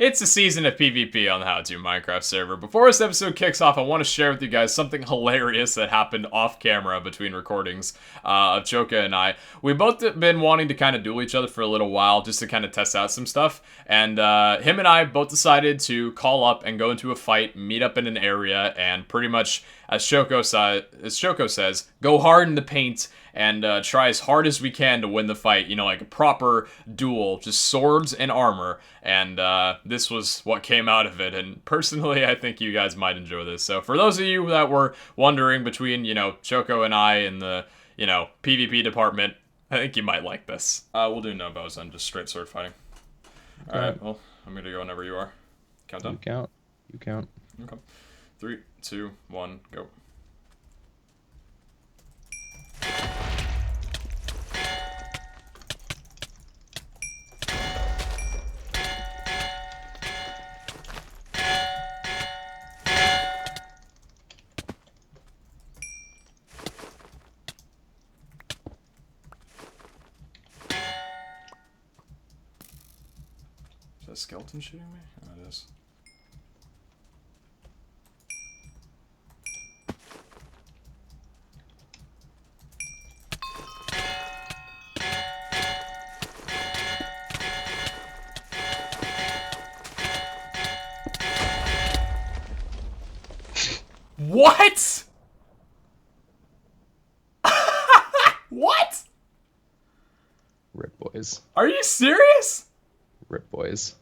It's a season of PvP on the How To Minecraft server. Before this episode kicks off, I want to share with you guys something hilarious that happened off camera between recordings of Choka and I. We both been wanting to kind of duel each other for a little while just to kind of test out some stuff. And him and I both decided to call up and go into a fight, meet up in an area, and pretty much, as Choco says, go hard in the paint and try as hard as we can to win the fight. You know, like a proper duel, just swords and armor. And this was what came out of it. And personally, I think you guys might enjoy this. So for those of you that were wondering between, you know, Choco and I in the, you know, PvP department, I think you might like this. We'll do no bows then, just straight sword fighting. Alright, well, I'm gonna go whenever you are. Countdown? You count. Okay. 3, 2, 1, go. Is that a skeleton shooting me? Oh, it is. What? What? Rip boys. Are you serious? Rip boys.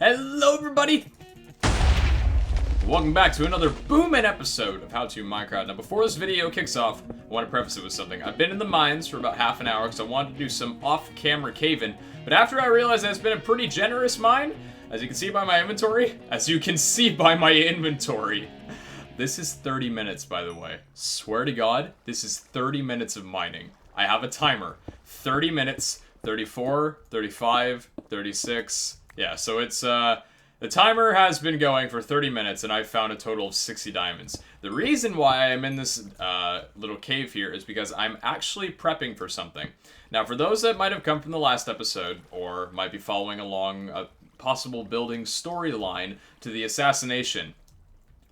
Hello everybody! Welcome back to another booming episode of How To Minecraft. Now before this video kicks off, I want to preface it with something. I've been in the mines for about half an hour because I wanted to do some off-camera caving, but after I realized that it's been a pretty generous mine, as you can see by my inventory, this is 30 minutes by the way. Swear to God, this is 30 minutes of mining. I have a timer. 30 minutes, 34, 35, 36... Yeah, so it's, the timer has been going for 30 minutes, and I've found a total of 60 diamonds. The reason why I'm in this, little cave here is because I'm actually prepping for something. Now, for those that might have come from the last episode, or might be following along a possible building storyline to the assassination,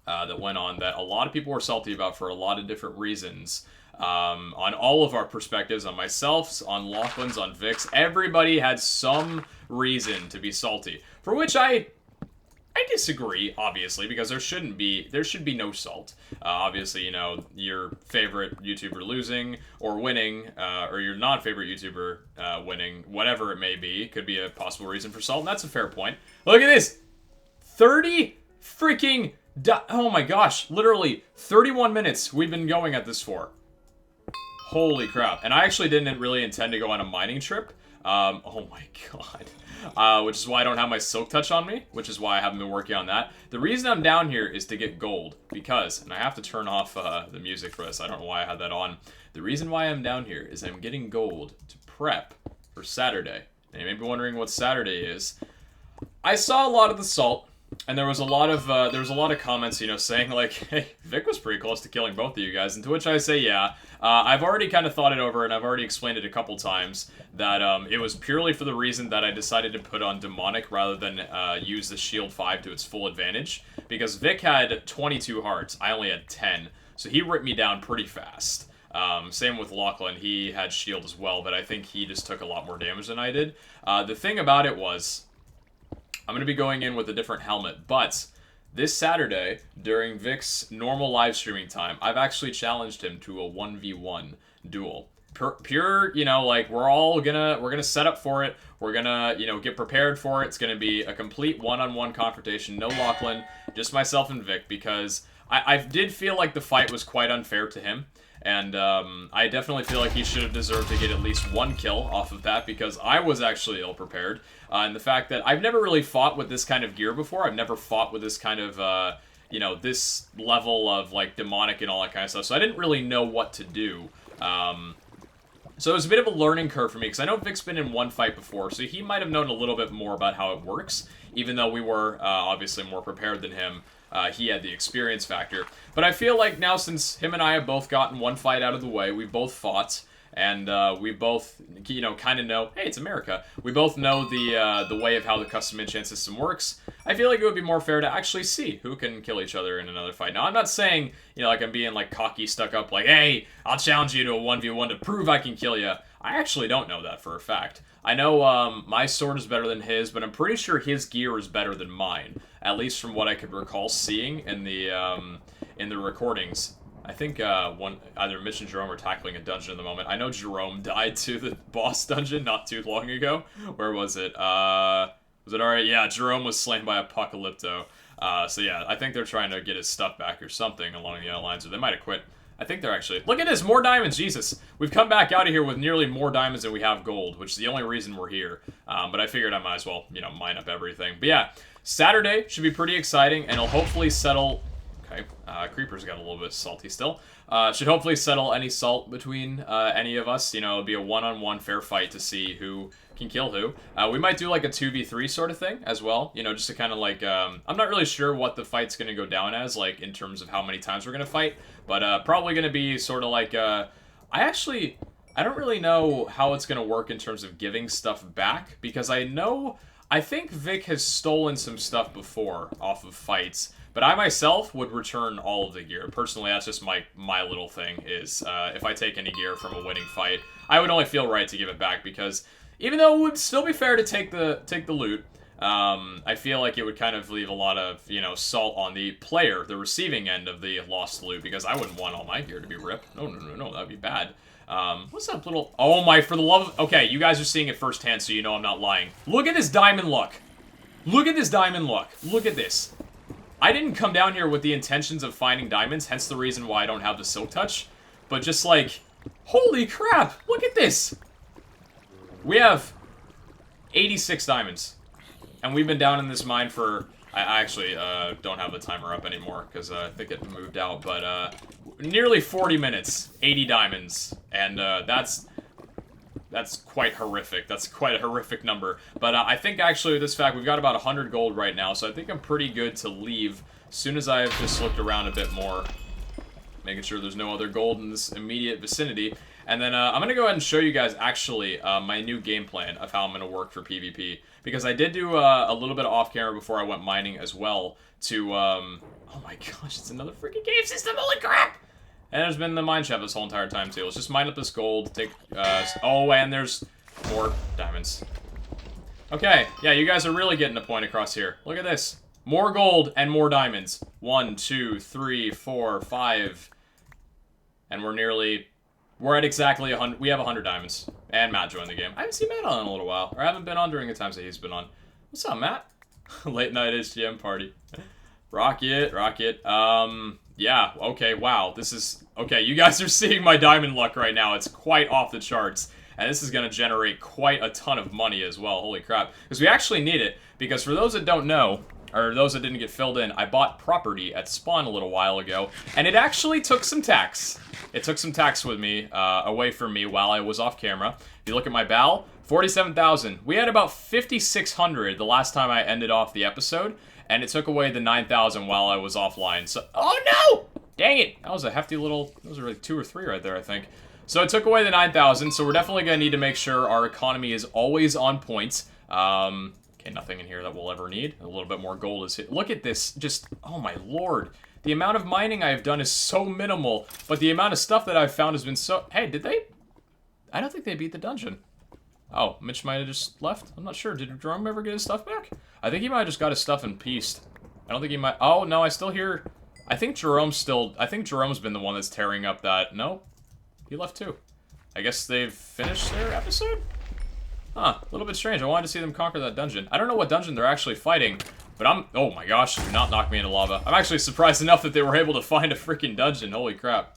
that went on that a lot of people were salty about for a lot of different reasons. On all of our perspectives, on myself, on Lachlan's, on Vic's, everybody had some reason to be salty. For which I disagree, obviously, because there should be no salt. Obviously, you know, your favorite YouTuber losing or winning, or your non-favorite YouTuber winning, whatever it may be, could be a possible reason for salt, and that's a fair point. Look at this! 30 freaking... oh my gosh, literally 31 minutes we've been going at this for. Holy crap. And I actually didn't really intend to go on a mining trip. Oh my god. Which is why I don't have my silk touch on me, which is why I haven't been working on that. The reason I'm down here is to get gold, because, and I have to turn off the music for this, I don't know why I had that on. The reason why I'm down here is I'm getting gold to prep for Saturday. And you may be wondering what Saturday is. I saw a lot of the salt. And there was a lot of comments, you know, saying like, hey, Vic was pretty close to killing both of you guys, and to which I say, yeah. I've already kind of thought it over, and I've already explained it a couple times, that it was purely for the reason that I decided to put on Demonic rather than use the Shield 5 to its full advantage, because Vic had 22 hearts, I only had 10, so he ripped me down pretty fast. Same with Lachlan, he had Shield as well, but I think he just took a lot more damage than I did. The thing about it was, I'm going to be going in with a different helmet, but this Saturday, during Vic's normal live streaming time, I've actually challenged him to a 1v1 duel. Pure, you know, like, we're gonna set up for it, we're gonna, you know, get prepared for it, it's gonna be a complete one-on-one confrontation, no Lachlan, just myself and Vic, because I did feel like the fight was quite unfair to him. And I definitely feel like he should have deserved to get at least one kill off of that, because I was actually ill-prepared. And the fact that I've never really fought with this kind of gear before. I've never fought with this kind of, you know, this level of, like, demonic and all that kind of stuff. So I didn't really know what to do. So it was a bit of a learning curve for me, because I know Vic's been in one fight before, so he might have known a little bit more about how it works, even though we were obviously more prepared than him. He had the experience factor. But I feel like now, since him and I have both gotten one fight out of the way, we both fought, and we both, you know, kind of know, hey, it's America. We both know the way of how the custom enchant system works. I feel like it would be more fair to actually see who can kill each other in another fight. Now, I'm not saying, you know, like I'm being like cocky, stuck up, like, hey, I'll challenge you to a 1v1 to prove I can kill you. I actually don't know that for a fact. I know my sword is better than his, but I'm pretty sure his gear is better than mine. At least from what I could recall seeing in the recordings. I think either Mitch and Jerome are tackling a dungeon at the moment. I know Jerome died to the boss dungeon not too long ago. Where was it? Was it alright? Yeah, Jerome was slain by Apocalypto. So yeah, I think they're trying to get his stuff back or something along the lines, or they might have quit. I think they're actually... Look at this! More diamonds! Jesus! We've come back out of here with nearly more diamonds than we have gold, which is the only reason we're here. But I figured I might as well, you know, mine up everything. But yeah, Saturday should be pretty exciting, and it'll hopefully settle... Okay, Creeper's got a little bit salty still. Should hopefully settle any salt between any of us. You know, it'll be a one-on-one fair fight to see who can kill who. We might do like a 2v3 sort of thing as well. You know, just to kind of like... I'm not really sure what the fight's going to go down as, like, in terms of how many times we're going to fight. But probably going to be sort of like... I don't really know how it's going to work in terms of giving stuff back. Because I think Vic has stolen some stuff before off of fights. But I myself would return all of the gear. Personally, that's just my little thing, is if I take any gear from a winning fight, I would only feel right to give it back, because even though it would still be fair to take the loot, I feel like it would kind of leave a lot of, you know, salt on the player, the receiving end of the lost loot, because I wouldn't want all my gear to be ripped. No, that'd be bad. What's that little... Oh my, for the love of... Okay, you guys are seeing it firsthand, so you know I'm not lying. Look at this diamond luck. Look at this diamond luck. Look at this. I didn't come down here with the intentions of finding diamonds, hence the reason why I don't have the silk touch. But just like, holy crap, look at this. We have 86 diamonds. And we've been down in this mine for... I actually don't have the timer up anymore, because I think it moved out. But nearly 40 minutes, 80 diamonds. And that's quite horrific. That's quite a horrific number. But I think actually with this fact, we've got about 100 gold right now, so I think I'm pretty good to leave as soon as I've just looked around a bit more, making sure there's no other gold in this immediate vicinity. And then I'm going to go ahead and show you guys actually my new game plan of how I'm going to work for PvP. Because I did do a little bit off camera before I went mining as well to, oh my gosh, it's another freaking cave system, holy crap! And there's been the mine shaft this whole entire time, too. Let's just mine up this gold, take, oh, and there's more diamonds. Okay, yeah, you guys are really getting the point across here. Look at this. More gold and more diamonds. 1, 2, 3, 4, 5. And we're at exactly 100, we have 100 diamonds. And Matt joined the game. I haven't seen Matt on in a little while, or I haven't been on during the times that he's been on. What's up, Matt? Late night HGM party. Rocket. Yeah, okay, wow, this is... Okay, you guys are seeing my diamond luck right now. It's quite off the charts. And this is going to generate quite a ton of money as well. Holy crap. Because we actually need it. Because for those that don't know, or those that didn't get filled in, I bought property at spawn a little while ago. And it actually took some tax. It took some tax with me, away from me while I was off camera. If you look at my BAL, 47,000. We had about 5,600 the last time I ended off the episode. And it took away the 9,000 while I was offline. So, oh no! Dang it! That was a hefty little, those are like 2 or 3 right there, I think. So it took away the 9,000, so we're definitely going to need to make sure our economy is always on point. Okay, nothing in here that we'll ever need. A little bit more gold is hit. Look at this, just, oh my lord. The amount of mining I've done is so minimal, but the amount of stuff that I've found has been so... Hey, did they? I don't think they beat the dungeon. Oh, Mitch might have just left? I'm not sure. Did Jerome ever get his stuff back? I think he might have just got his stuff and pieced. I don't think he might... Oh, no, I still hear... I think Jerome's been the one that's tearing up that... No, he left too. I guess they've finished their episode? Huh, a little bit strange. I wanted to see them conquer that dungeon. I don't know what dungeon they're actually fighting, but oh my gosh, do not knock me into lava. I'm actually surprised enough that they were able to find a freaking dungeon. Holy crap.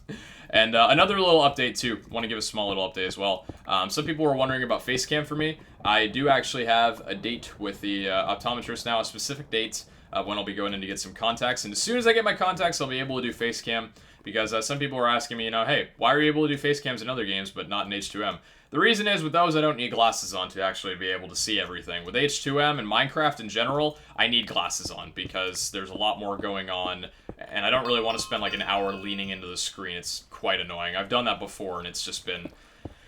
And another little update too. Want to give a small little update as well. Some people were wondering about face cam for me. I do actually have a date with the optometrist now, a specific date. when I'll be going in to get some contacts. And as soon as I get my contacts, I'll be able to do face cam. Because some people are asking me, you know, hey, why are you able to do face cams in other games but not in H2M? The reason is, with those, I don't need glasses on to actually be able to see everything. With H2M and Minecraft in general, I need glasses on because there's a lot more going on, and I don't really want to spend like an hour leaning into the screen. It's quite annoying. I've done that before, and it's just been...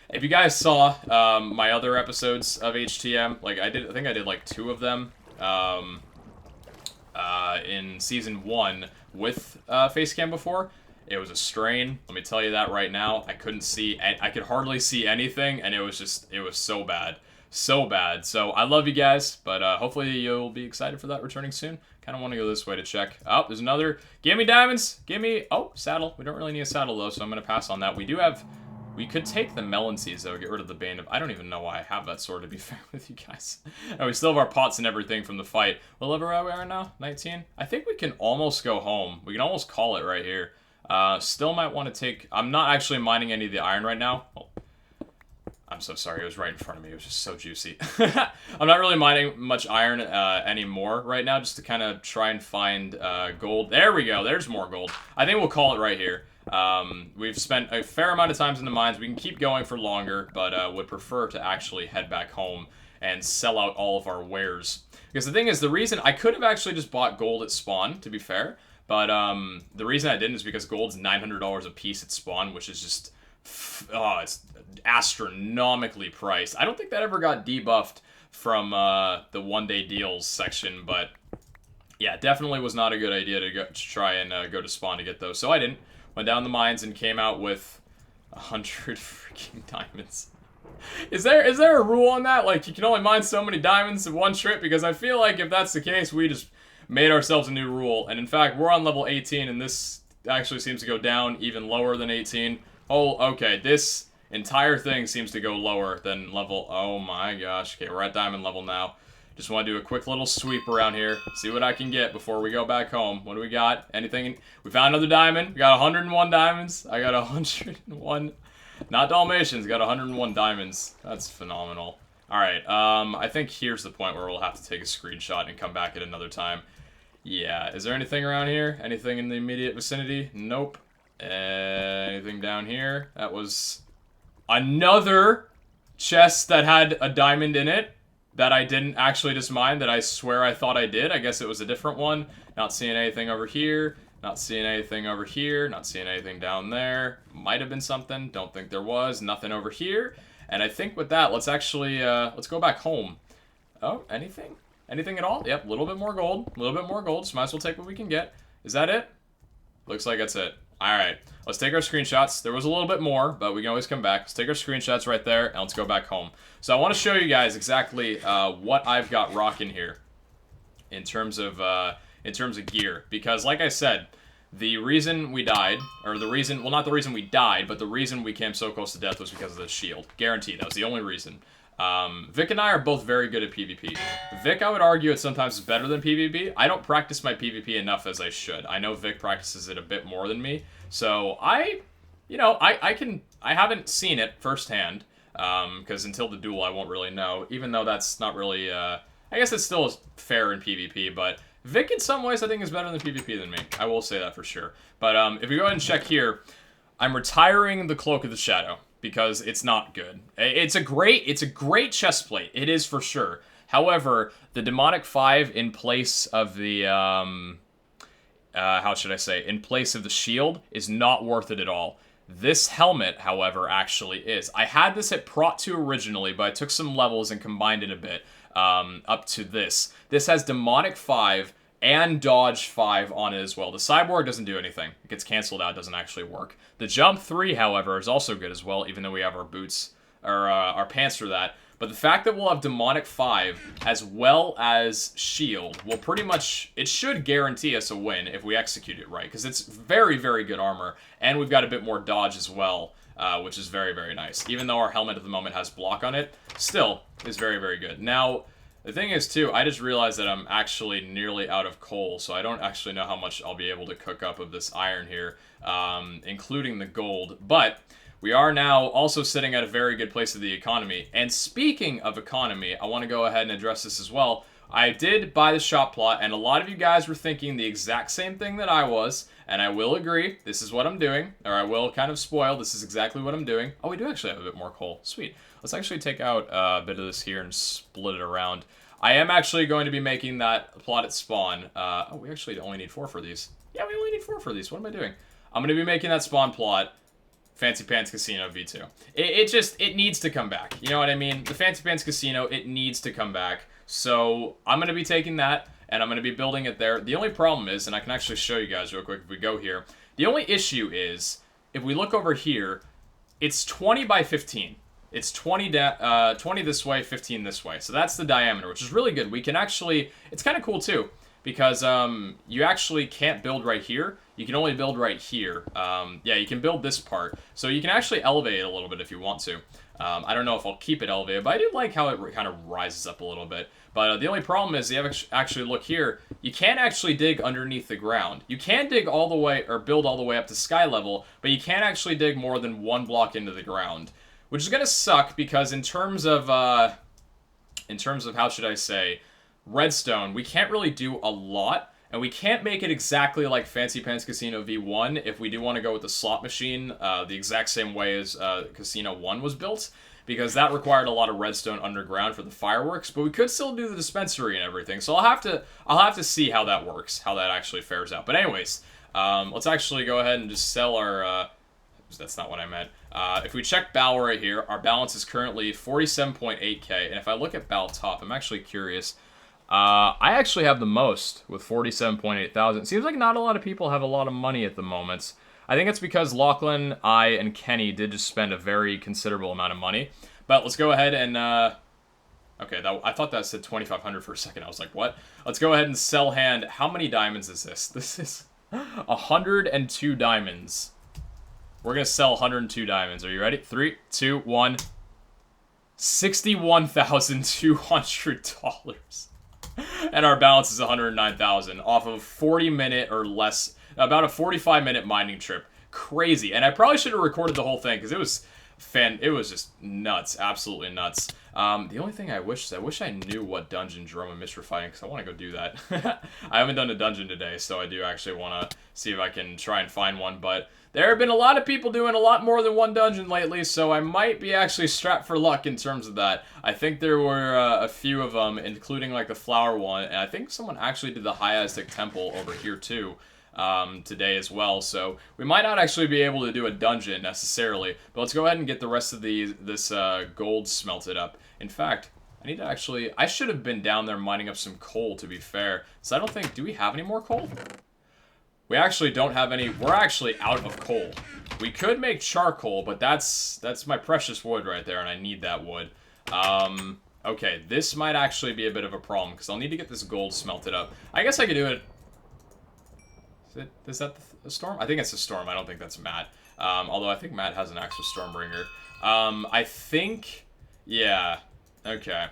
If you guys saw my other episodes of HTM, like I think I did like 2 of them in Season 1 with Facecam before. It was a strain. Let me tell you that right now. I couldn't see... I could hardly see anything, and it was so bad. So bad. So I love you guys, but hopefully you'll be excited for that returning soon. Kind of want to go this way to check. Oh, there's another. Give me diamonds. Give me... Oh, saddle. We don't really need a saddle, though, so I'm going to pass on that. We do have... We could take the melon seeds, though, get rid of the bane of... I don't even know why I have that sword, to be fair with you guys. And we still have our pots and everything from the fight. What level are we now? 19? I think we can almost go home. We can almost call it right here. Still might want to take... I'm not actually mining any of the iron right now. Oh, I'm so sorry. It was right in front of me. It was just so juicy. I'm not really mining much iron anymore right now, just to kind of try and find gold. There we go. There's more gold. I think we'll call it right here. We've spent a fair amount of times in the mines. We can keep going for longer, but would prefer to actually head back home and sell out all of our wares. Because the thing is, the reason... I could have actually just bought gold at spawn, to be fair. But the reason I didn't is because gold's $900 a piece at spawn, which is just... it's astronomically priced. I don't think that ever got debuffed from the one-day deals section, but... Yeah, definitely was not a good idea to try and go to spawn to get those. So I didn't. Went down the mines and came out with 100 freaking diamonds. Is there a rule on that? Like, you can only mine so many diamonds in one trip? Because I feel like if that's the case, we just... made ourselves a new rule, and in fact, we're on level 18, and this actually seems to go down even lower than 18. Oh, okay, this entire thing seems to go lower than level... Oh my gosh. Okay, we're at diamond level now. Just want to do a quick little sweep around here, see what I can get before we go back home. What do we got? Anything? We found another diamond. We got 101 diamonds. I got 101... Not Dalmatians, got 101 diamonds. That's phenomenal. Alright, I think here's the point where we'll have to take a screenshot and come back at another time. Yeah, is there anything around here? Anything in the immediate vicinity? Nope. Anything down here? That was another chest that had a diamond in it that I didn't actually just mine, that I swear I thought I did. I guess it was a different one. Not seeing anything over here. Not seeing anything over here. Not seeing anything down there. Might have been something. Don't think there was. Nothing over here. And I think with that, let's actually, let's go back home. Oh, anything? Anything at all? Yep, a little bit more gold. A little bit more gold. So might as well take what we can get. Is that it? Looks like that's it. Alright, let's take our screenshots. There was a little bit more, but we can always come back. Let's take our screenshots right there, and let's go back home. So I want to show you guys exactly what I've got rocking here in terms of gear. Because, like I said, the reason we died, or the reason, well, not the reason we died, but the reason we came so close to death was because of the shield. Guaranteed, that was the only reason. Vic and I are both very good at PvP. Vic, I would argue, it sometimes is better than PvP. I don't practice my PvP enough as I should. I know Vic practices it a bit more than me. So I haven't seen it firsthand, because until the duel I won't really know, even though that's not really, I guess it's still fair in PvP, but Vic in some ways I think is better than PvP than me. I will say that for sure. But if we go ahead and check here, I'm retiring the Cloak of the Shadow, because it's not good. It's a great chest plate. It is for sure. However, the Demonic 5 in place of the, how should I say, in place of the shield is not worth it at all. This helmet, however, actually is. I had this at Prot 2 originally, but I took some levels and combined it a bit, up to this. This has Demonic 5 and Dodge 5 on it as well. The Cyborg doesn't do anything. It gets canceled out, doesn't actually work. The Jump 3, however, is also good as well, even though we have our boots, or our pants for that. But the fact that we'll have Demonic 5 as well as Shield will pretty much, it should guarantee us a win if we execute it right, because it's very, very good armor, and we've got a bit more dodge as well, which is very, very nice. Even though our helmet at the moment has block on it, still is very, very good. Now, the thing is, too, I just realized that I'm actually nearly out of coal, so I don't actually know how much I'll be able to cook up of this iron here, including the gold. But we are now also sitting at a very good place of the economy. And speaking of economy, I want to go ahead and address this as well. I did buy the shop plot, and a lot of you guys were thinking the exact same thing that I was, and I will agree, this is what I'm doing, or I will kind of spoil, this is exactly what I'm doing. Oh, we do actually have a bit more coal. Sweet. Let's actually take out a bit of this here and split it around. I am actually going to be making that plot at spawn. Oh, we actually only need 4 for these. Yeah, we only need 4 for these. What am I doing? I'm going to be making that spawn plot. Fancy Pants Casino V2. It needs to come back. You know what I mean? The Fancy Pants Casino, it needs to come back. So I'm going to be taking that, and I'm going to be building it there. The only problem is, and I can actually show you guys real quick if we go here. The only issue is, if we look over here, it's 20 by 15. It's 20 this way, 15 this way. So that's the diameter, which is really good. We can actually, it's kind of cool too, because you actually can't build right here. You can only build right here. Yeah, you can build this part. So you can actually elevate it a little bit if you want to. I don't know if I'll keep it elevated, but I do like how it kind of rises up a little bit. But the only problem is, you have actually look here, you can't actually dig underneath the ground. You can dig all the way, or build all the way up to sky level, but you can't actually dig more than 1 block into the ground. Which is going to suck, because in terms of, how should I say, redstone, we can't really do a lot, and we can't make it exactly like Fancy Pants Casino V1 if we do want to go with the slot machine the exact same way as Casino 1 was built, because that required a lot of redstone underground for the fireworks, but we could still do the dispensary and everything, so I'll have to see how that works, how that actually fares out. But anyways, let's actually go ahead and just sell our, that's not what I meant. If we check Bal right here, our balance is currently 47.8k, and if I look at Bal top, I'm actually curious. I actually have the most with 47.8 thousand. Seems like not a lot of people have a lot of money at the moment. I think it's because Lachlan, I, and Kenny did just spend a very considerable amount of money. But let's go ahead and, okay, I thought that said 2,500 for a second. I was like, what? Let's go ahead and sell hand. How many diamonds is this? This is 102 diamonds. We're going to sell 102 diamonds. Are you ready? 3, 2, 1. $61,200. And our balance is 109,000 off of 40-minute or less, about a 45-minute mining trip. Crazy. And I probably should have recorded the whole thing, because it was just nuts. Absolutely nuts. The only thing I wish I knew what dungeon Jerome and Mist were fighting, because I want to go do that. I haven't done a dungeon today, so I do actually want to see if I can try and find one, but there have been a lot of people doing a lot more than one dungeon lately, so I might be actually strapped for luck in terms of that. I think there were a few of them, including like the flower one, and I think someone actually did the High Aztec Temple over here too today as well, so we might not actually be able to do a dungeon necessarily, but let's go ahead and get the rest of this gold smelted up. In fact, I should have been down there mining up some coal, to be fair, so I don't think, do we have any more coal? We actually don't have any. We're actually out of coal. We could make charcoal, but that's my precious wood right there, and I need that wood. Okay, this might actually be a bit of a problem, because I'll need to get this gold smelted up. I guess I could do it. Is that the storm? I think it's the storm. I don't think that's Matt. Although I think Matt has an axe with Stormbringer. I think, yeah. Okay.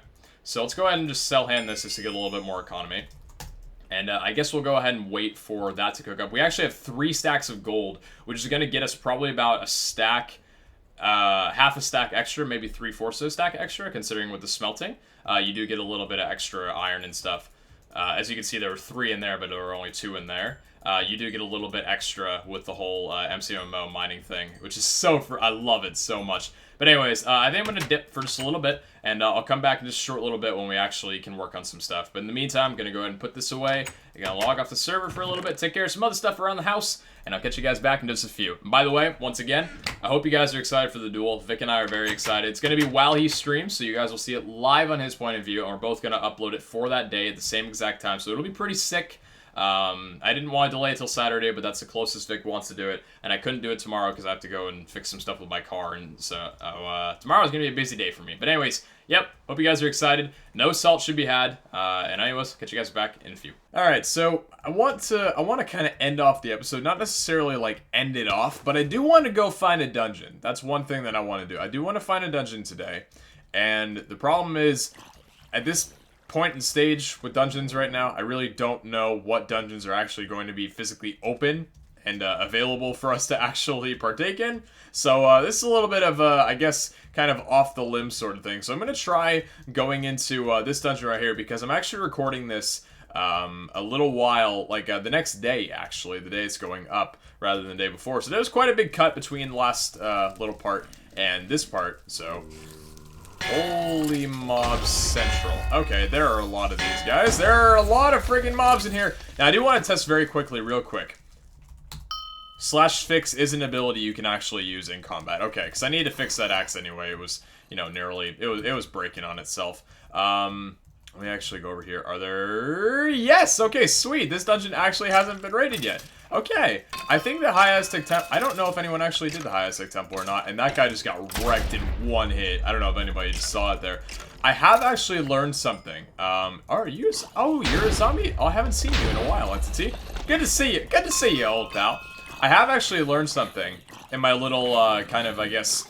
So let's go ahead and just sell hand this just to get a little bit more economy. And I guess we'll go ahead and wait for that to cook up. We actually have 3 stacks of gold, which is going to get us probably about a stack, half a stack extra, maybe 3/4 of a stack extra, considering with the smelting. You do get a little bit of extra iron and stuff. As you can see, there were 3 in there, but there were only 2 in there. You do get a little bit extra with the whole MCMO mining thing, which is I love it so much. But anyways, I think I'm going to dip for just a little bit, and I'll come back in just a short little bit when we actually can work on some stuff. But in the meantime, I'm going to go ahead and put this away. I'm going to log off the server for a little bit, take care of some other stuff around the house, and I'll catch you guys back in just a few. And by the way, once again, I hope you guys are excited for the duel. Vic and I are very excited. It's going to be while he streams, so you guys will see it live on his point of view, and we're both going to upload it for that day at the same exact time, so it'll be pretty sick. I didn't want to delay it till Saturday, but that's the closest Vic wants to do it, and I couldn't do it tomorrow because I have to go and fix some stuff with my car, and so tomorrow's gonna be a busy day for me. But anyways, yep, hope you guys are excited. No salt should be had, and anyways, catch you guys back in a few. Alright, so I want to kind of end off the episode, not necessarily like end it off, but I do want to go find a dungeon. That's one thing that I want to do. I do want to find a dungeon today, and the problem is, at this point and stage with dungeons right now, I really don't know what dungeons are actually going to be physically open and available for us to actually partake in. So this is a little bit of, I guess, kind of off the limb sort of thing. So I'm going to try going into this dungeon right here because I'm actually recording this a little while, like the next day, actually. The day it's going up rather than the day before. So there was quite a big cut between the last little part and this part, so... Holy mob central. Okay, there are a lot of these guys. There are a lot of friggin' mobs in here. Now, I do want to test very quickly, real quick. Slash fix is an ability you can actually use in combat. Okay, because I need to fix that axe anyway. It was, you know, nearly... It was breaking on itself. Let me actually go over here. Are there... Yes! Okay, sweet. This dungeon actually hasn't been raided yet. Okay. I think the high Aztec temple... I don't know if anyone actually did the high Aztec temple or not, and that guy just got wrecked in one hit. I don't know if anybody just saw it there. I have actually learned something. Are you... Oh, you're a zombie? Oh, I haven't seen you in a while, Entity. Good to see you. Good to see you, old pal. I have actually learned something in my little, kind of, I guess,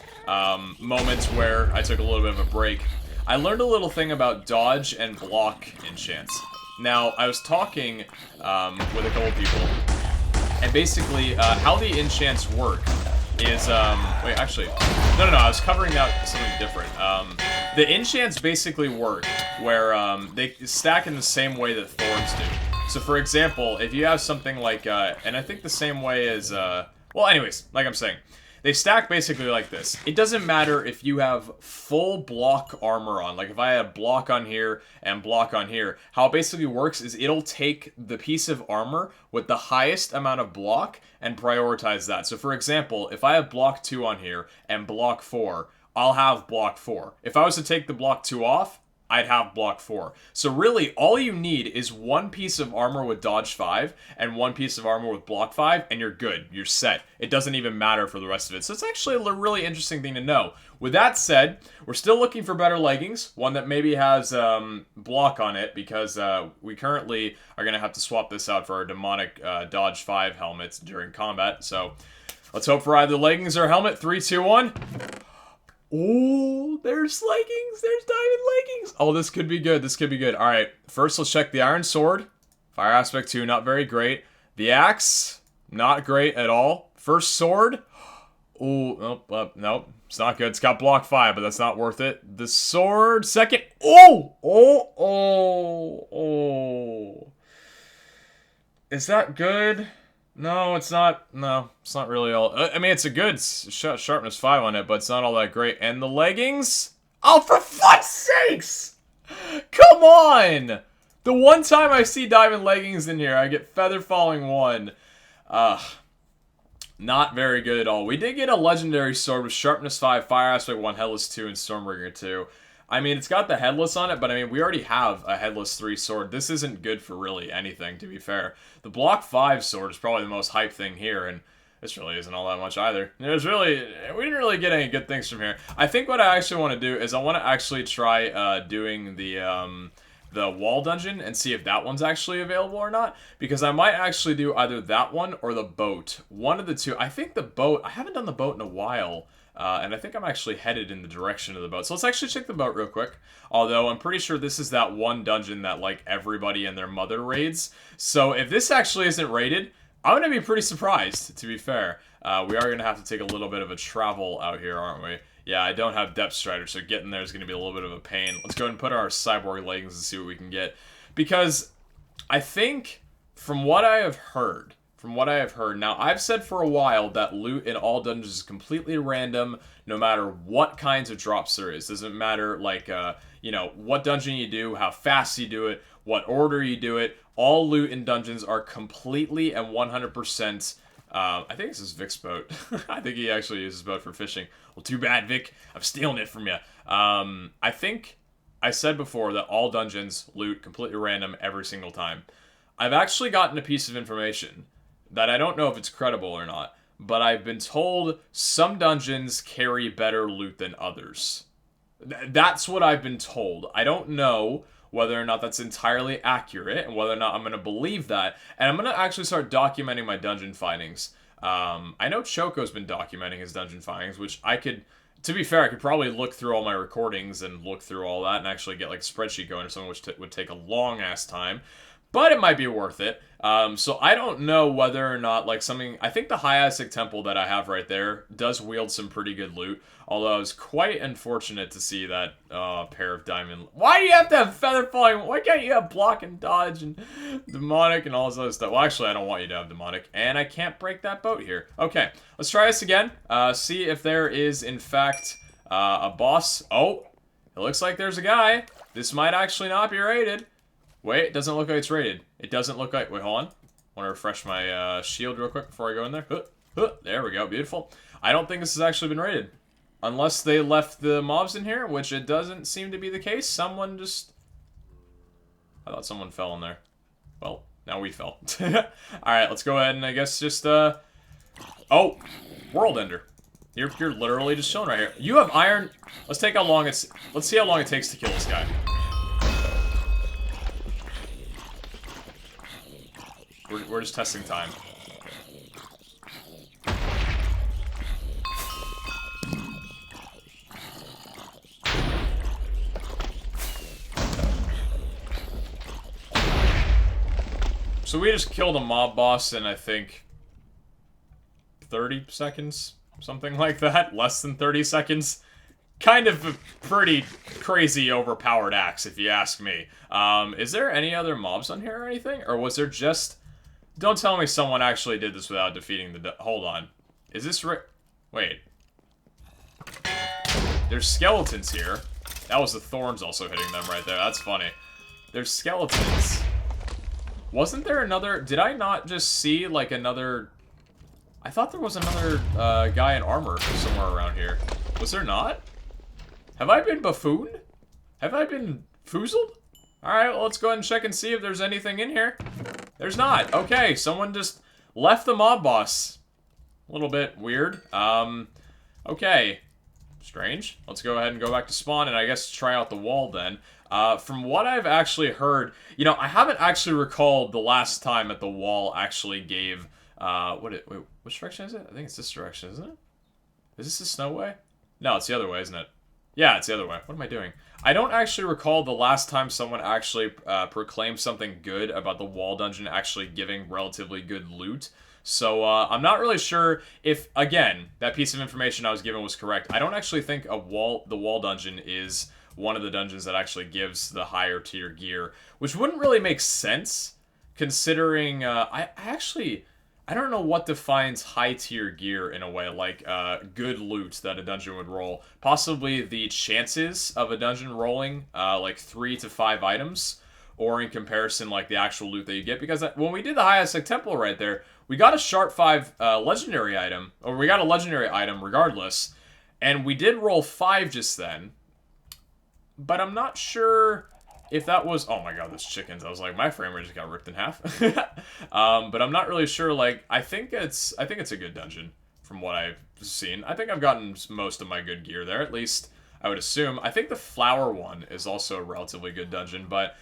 moments where I took a little bit of a break. I learned a little thing about dodge and block enchants. Now, I was talking with a couple people, and basically, how the enchants work is, wait, actually, no, I was covering out something different. The enchants basically work where they stack in the same way that thorns do. So, for example, if you have something like, and I think the same way as, well, anyways, like I'm saying, they stack basically like this. It doesn't matter if you have full block armor on. Like if I have block on here and block on here, how it basically works is it'll take the piece of armor with the highest amount of block and prioritize that. So for example, if I have block 2 on here and block 4, I'll have block 4. If I was to take the block 2 off, I'd have block 4. So really, all you need is one piece of armor with dodge 5 and one piece of armor with block 5, and you're good. You're set. It doesn't even matter for the rest of it. So it's actually a really interesting thing to know. With that said, we're still looking for better leggings. One that maybe has block on it, because we currently are going to have to swap this out for our demonic dodge 5 helmets during combat. So let's hope for either leggings or helmet. 3, 2, 1. Oh, there's leggings. There's diamond leggings. Oh, this could be good. This could be good. All right. First, let's check the iron sword. Fire aspect 2, not very great. The axe, not great at all. First sword. Oh, nope. It's not good. It's got block 5, but that's not worth it. The sword, second. Oh. Is that good? No, it's not. No, it's not really all. I mean, it's a good sharpness 5 on it, but it's not all that great. And the leggings? Oh, for fuck's sakes! Come on! The one time I see diamond leggings in here, I get feather falling 1. Not very good at all. We did get a legendary sword with sharpness 5, fire aspect 1, headless 2, and stormbringer 2. I mean, it's got the headless on it, but I mean, we already have a headless 3 sword. This isn't good for really anything, to be fair. The block 5 sword is probably the most hype thing here, and this really isn't all that much either. We didn't really get any good things from here. I think what I actually want to do is I want to actually try doing the wall dungeon and see if that one's actually available or not, because I might actually do either that one or the boat. One of the two. I think the boat, I haven't done the boat in a while. And I think I'm actually headed in the direction of the boat. So let's actually check the boat real quick. Although I'm pretty sure this is that one dungeon that like everybody and their mother raids. So if this actually isn't raided, I'm going to be pretty surprised, to be fair. We are going to have to take a little bit of a travel out here, aren't we? Yeah, I don't have depth strider, so getting there is going to be a little bit of a pain. Let's go ahead and put our cyborg leggings and see what we can get. Because I think, from what I have heard, now I've said for a while that loot in all dungeons is completely random, no matter what kinds of drops there is. Doesn't matter, like, you know, what dungeon you do, how fast you do it, what order you do it. All loot in dungeons are completely and 100%, I think this is Vic's boat. I think he actually uses his boat for fishing. Well, too bad, Vic. I'm stealing it from you. I think I said before that all dungeons loot completely random every single time. I've actually gotten a piece of information that I don't know if it's credible or not, but I've been told some dungeons carry better loot than others. That's what I've been told. I don't know whether or not that's entirely accurate, and whether or not I'm going to believe that. And I'm going to actually start documenting my dungeon findings. I know Choco's been documenting his dungeon findings, which I could, to be fair, I could probably look through all my recordings and look through all that and actually get like a spreadsheet going or something, which would take a long-ass time. but it might be worth it. So I don't know whether or not, like, something... I think the High Aztec Temple that I have right there does wield some pretty good loot. Although I was quite unfortunate to see that pair of diamond... Why do you have to have feather falling? Why can't you have block and dodge and demonic and all this other stuff? Well, actually, I don't want you to have demonic. And I can't break that boat here. Okay, let's try this again. See if there is, in fact, a boss. Oh, it looks like there's a guy. This might actually not be rated. Wait, it doesn't look like it's rated. It doesn't look like... Wait, hold on. I want to refresh my shield real quick before I go in there. There we go. Beautiful. I don't think this has actually been rated. Unless they left the mobs in here, which it doesn't seem to be the case. Someone just... I thought someone fell in there. Well, now we fell. Alright, let's go ahead and I guess just... Oh! World Ender. You're literally just chilling right here. You have iron... Let's see how long it takes to kill this guy. We're just testing time. So we just killed a mob boss in, I think, 30 seconds? Something like that? Less than 30 seconds? Kind of a pretty crazy overpowered axe, if you ask me. Is there any other mobs on here or anything? Or was there just... Don't tell me someone actually did this without defeating the... Hold on. Is this Wait. There's skeletons here. That was the thorns also hitting them right there. That's funny. There's skeletons. Wasn't there another... Did I not just see, like, another... I thought there was another guy in armor somewhere around here. Was there not? Have I been buffooned? Have I been foozled? Alright, well, let's go ahead and check and see if there's anything in here. There's not. Okay, someone just left the mob boss. A little bit weird. Okay. Strange. Let's go ahead and go back to spawn and I guess try out the wall then. From what I've actually heard, you know, I haven't actually recalled the last time that the wall actually gave, wait, which direction is it? I think it's this direction, isn't it? Is this the snow way? No, it's the other way, isn't it? Yeah, it's the other way. What am I doing? I don't actually recall the last time someone actually proclaimed something good about the wall dungeon actually giving relatively good loot. So, I'm not really sure if, again, that piece of information I was given was correct. I don't actually think the wall dungeon is one of the dungeons that actually gives the higher tier gear, which wouldn't really make sense, considering, I don't know what defines high tier gear in a way, like good loot that a dungeon would roll. Possibly the chances of a dungeon rolling like 3 to 5 items, or in comparison like the actual loot that you get. Because when we did the High Aztec Temple right there, we got a Sharp 5 legendary item, or we got a legendary item regardless, and we did roll 5 just then. But I'm not sure if that was... Oh my god, those chickens. I was like, my frame rate just got ripped in half. But I'm not really sure. Like, I think it's a good dungeon from what I've seen. I think I've gotten most of my good gear there, at least I would assume. I think the flower one is also a relatively good dungeon, but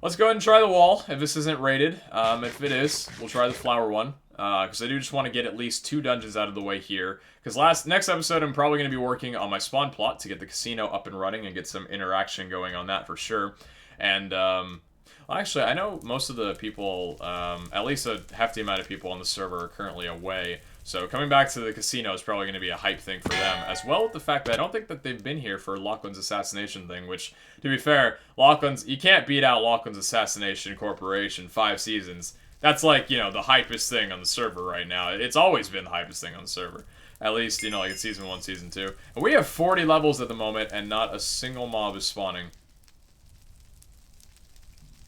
let's go ahead and try the wall if this isn't rated. If it is, we'll try the flower one. Because I do just want to get at least 2 dungeons out of the way here. Because next episode, I'm probably going to be working on my spawn plot to get the casino up and running and get some interaction going on that for sure. And, well, actually, I know most of the people, at least a hefty amount of people on the server are currently away. So coming back to the casino is probably going to be a hype thing for them, as well as the fact that I don't think that they've been here for Lachlan's assassination thing, which, to be fair, you can't beat out Lachlan's Assassination Corporation 5 seasons. That's like, you know, the hypest thing on the server right now. It's always been the hypest thing on the server. At least, you know, like in Season 1, Season 2. And we have 40 levels at the moment, and not a single mob is spawning.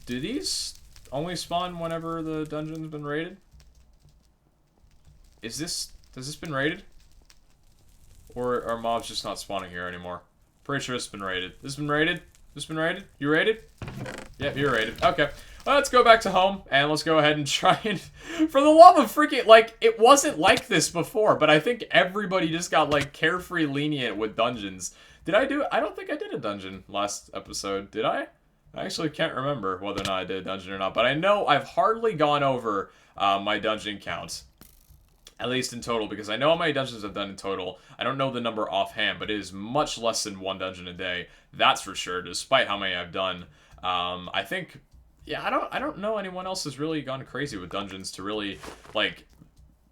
Do these only spawn whenever the dungeon's been raided? Has this been raided? Or are mobs just not spawning here anymore? Pretty sure it's been raided. This has been raided? This has been raided? You raided? Yep, you're raided. Okay. Well, let's go back to home, and let's go ahead and try and... For the love of freaking... Like, it wasn't like this before, but I think everybody just got, like, carefree lenient with dungeons. Did I do... I don't think I did a dungeon last episode. Did I? I actually can't remember whether or not I did a dungeon or not, but I know I've hardly gone over my dungeon count. At least in total, because I know how many dungeons I've done in total. I don't know the number offhand, but it is much less than 1 dungeon a day. That's for sure, despite how many I've done. I think... yeah, I don't know anyone else has really gone crazy with dungeons to really, like,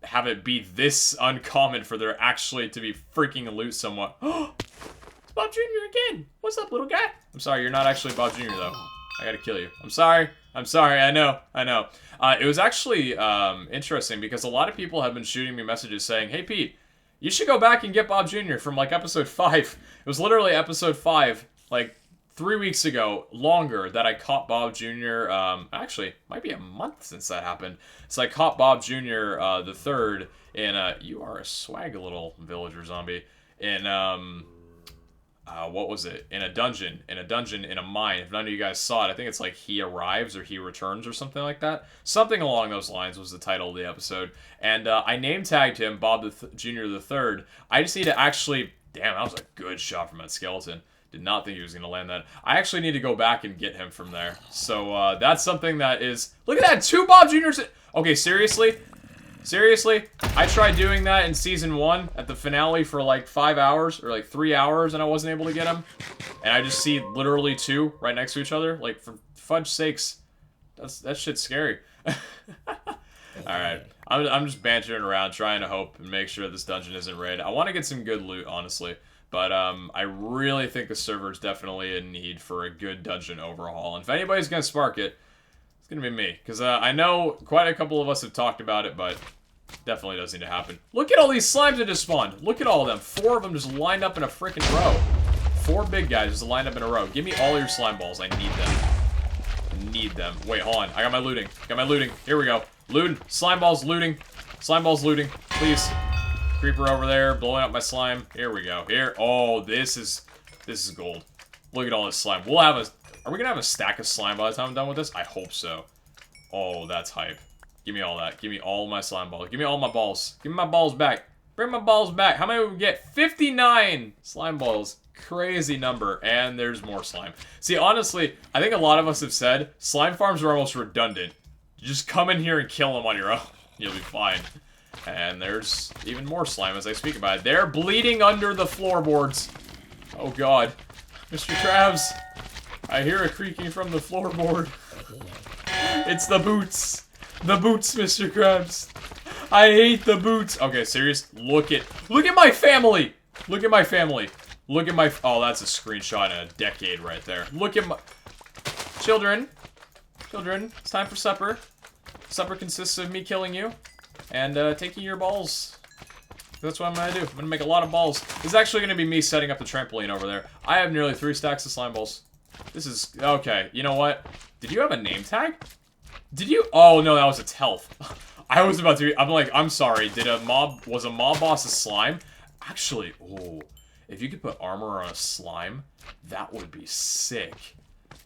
have it be this uncommon for there actually to be freaking loot somewhat. It's Bob Jr. again. What's up, little guy? I'm sorry, you're not actually Bob Jr. though. I gotta kill you. I'm sorry. I know. It was actually interesting because a lot of people have been shooting me messages saying, "Hey Pete, you should go back and get Bob Jr. from like episode 5. It was literally episode 5, like 3 weeks ago, longer, that I caught Bob Jr. Actually, might be a month since that happened. So I caught Bob Jr. The third in you are a swag little villager zombie in what was it? In a dungeon in a mine. If none of you guys saw it, I think it's like He Arrives or He Returns or something like that. Something along those lines was the title of the episode. And I name tagged him Bob Jr. the third. I just need to actually, damn, that was a good shot from that skeleton. Did not think he was going to land that. I actually need to go back and get him from there. So that's something that is, look at that, 2 Bob Jr.'s. Okay, seriously? Seriously? I tried doing that in Season 1 at the finale for like 5 hours or like 3 hours and I wasn't able to get him. And I just see literally 2 right next to each other. Like, for fudge sakes. That shit's scary. Alright. I'm just bantering around trying to hope and make sure this dungeon isn't raid. I want to get some good loot, honestly. But I really think the server is definitely in need for a good dungeon overhaul. And if anybody's going to spark it, it's going to be me. Because I know quite a couple of us have talked about it, but definitely does need to happen. Look at all these slimes that just spawned. Look at all of them. 4 of them just lined up in a freaking row. 4 big guys just lined up in a row. Give me all your slime balls. I need them. I need them. Wait, hold on. I got my looting. Here we go. Looting. Slime balls looting. Slime balls looting. Please. Creeper over there, blowing up my slime. Here we go. Here. Oh, this is gold. Look at all this slime. We'll have a... Are we gonna have a stack of slime by the time I'm done with this? I hope so. Oh, that's hype. Give me all that. Give me all my slime balls. Give me all my balls. Give me my balls back. Bring my balls back. How many did we get? 59 slime balls. Crazy number. And there's more slime. See, honestly, I think a lot of us have said slime farms are almost redundant. You just come in here and kill them on your own. You'll be fine. And there's even more slime as I speak about it. They're bleeding under the floorboards. Oh god. Mr. Krabs, I hear a creaking from the floorboard. It's the boots. The boots, Mr. Krabs. I hate the boots. Okay, serious? Look at my family. Look at my family. Look at my... Oh, that's a screenshot in a decade right there. Look at my... Children. Children, it's time for supper. Supper consists of me killing you. And taking your balls. That's what I'm gonna do. I'm gonna make a lot of balls. This is actually gonna be me setting up the trampoline over there. I have nearly 3 stacks of slime balls. This is... Okay, you know what? Did you have a name tag? Did you... Oh, no, that was its health. I was about to... I'm like, I'm sorry. Was a mob boss a slime? Actually, oh... If you could put armor on a slime, that would be sick.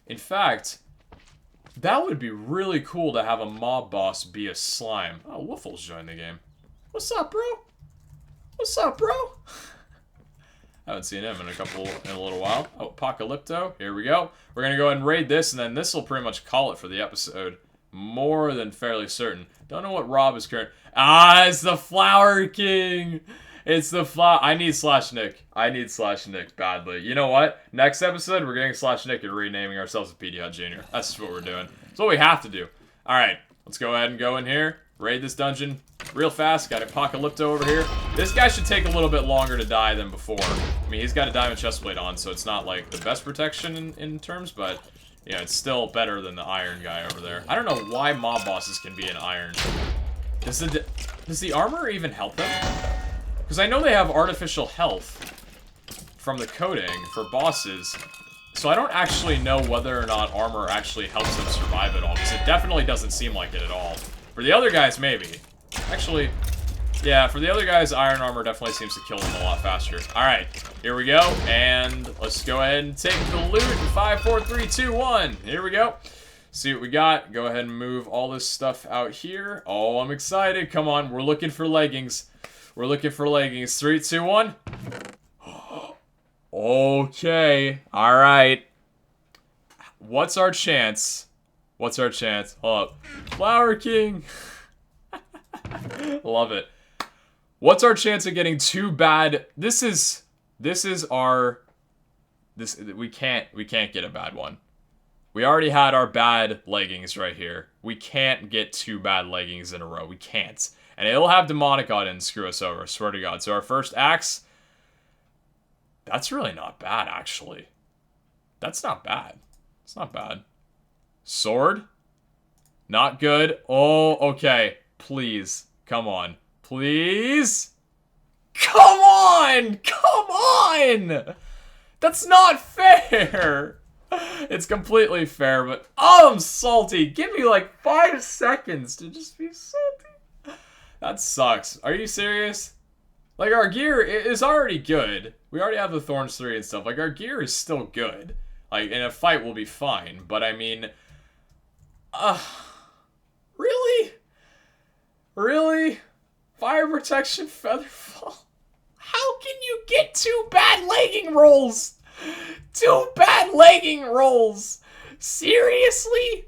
In fact... That would be really cool to have a mob boss be a slime. Oh, Woofle's joined the game. What's up, bro? What's up, bro? Haven't seen him in a little while. Oh, Apocalypto. Here we go. We're gonna go ahead and raid this, and then this will pretty much call it for the episode. More than fairly certain. Don't know what Rob is current. Ah, it's the Flower King. It's the I need /Nick. I need /Nick badly. You know what? Next episode, we're getting /Nick and renaming ourselves PETEZAHBO Jr. That's just what we're doing. That's what we have to do. Alright, let's go ahead and go in here. Raid this dungeon real fast. Got Apocalypto over here. This guy should take a little bit longer to die than before. I mean, he's got a diamond chestplate on, so it's not like the best protection in terms, but yeah, it's still better than the iron guy over there. I don't know why mob bosses can be in iron. Does the armor even help them? Because I know they have artificial health from the coating for bosses, so I don't actually know whether or not armor actually helps them survive at all, because it definitely doesn't seem like it at all. For the other guys, maybe. Actually, yeah, for the other guys, iron armor definitely seems to kill them a lot faster. Alright, here we go, and let's go ahead and take the loot in 5, 4, 3, 2, 1. Here we go. See what we got. Go ahead and move all this stuff out here. Oh, I'm excited. Come on, we're looking for leggings. We're looking for leggings. 3, 2, 1. Okay. Alright. What's our chance? What's our chance? Hold up. Flower King. Love it. What's our chance of getting 2 bad? We can't get a bad one. We already had our bad leggings right here. We can't get 2 bad leggings in a row. We can't. And it'll have demonic on it and screw us over, I swear to God. So our first axe, that's really not bad, actually. That's not bad. It's not bad. Sword, not good. Oh, okay. Please, come on. Please? Come on! Come on! That's not fair! It's completely fair, but oh, I'm salty. Give me like 5 seconds to just be salty. That sucks. Are you serious? Like, our gear is already good. We already have the Thorns 3 and stuff. Like, our gear is still good. Like, in a fight, we'll be fine. But, I mean... really? Really? Fire protection, featherfall? How can you get 2 bad legging rolls? 2 bad legging rolls? Seriously?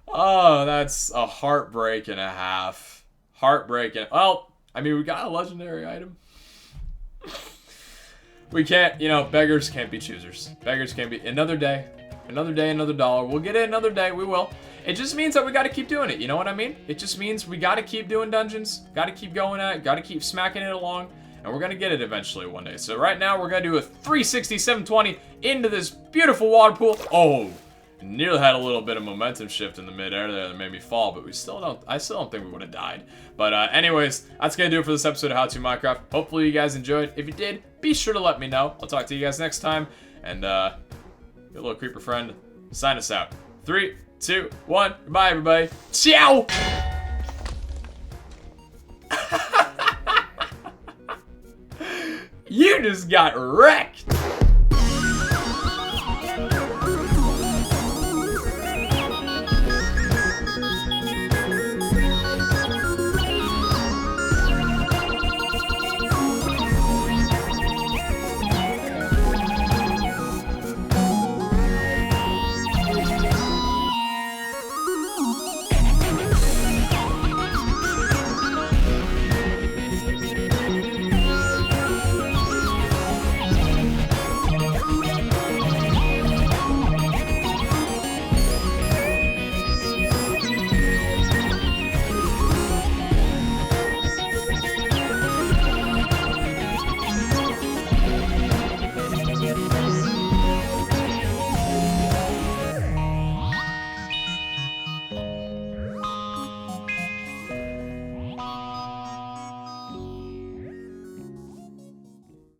Oh, that's a heartbreak and a half. Heartbreak and... Well, I mean, we got a legendary item. We can't, you know, beggars can't be choosers. Beggars can't be... Another day. Another day, another dollar. We'll get it another day. We will. It just means that we gotta keep doing it. You know what I mean? It just means we gotta keep doing dungeons. Gotta keep going at it. Gotta keep smacking it along. And we're gonna get it eventually one day. So right now, we're gonna do a 360, 720 into this beautiful water pool. Oh, nearly had a little bit of momentum shift in the midair there that made me fall, but I still don't think we would have died. But anyways, that's gonna do it for this episode of How To Minecraft. Hopefully you guys enjoyed. If you did, be sure to let me know. I'll talk to you guys next time. And your little creeper friend, sign us out. 3, 2, 1. Goodbye, everybody. Ciao! You just got wrecked!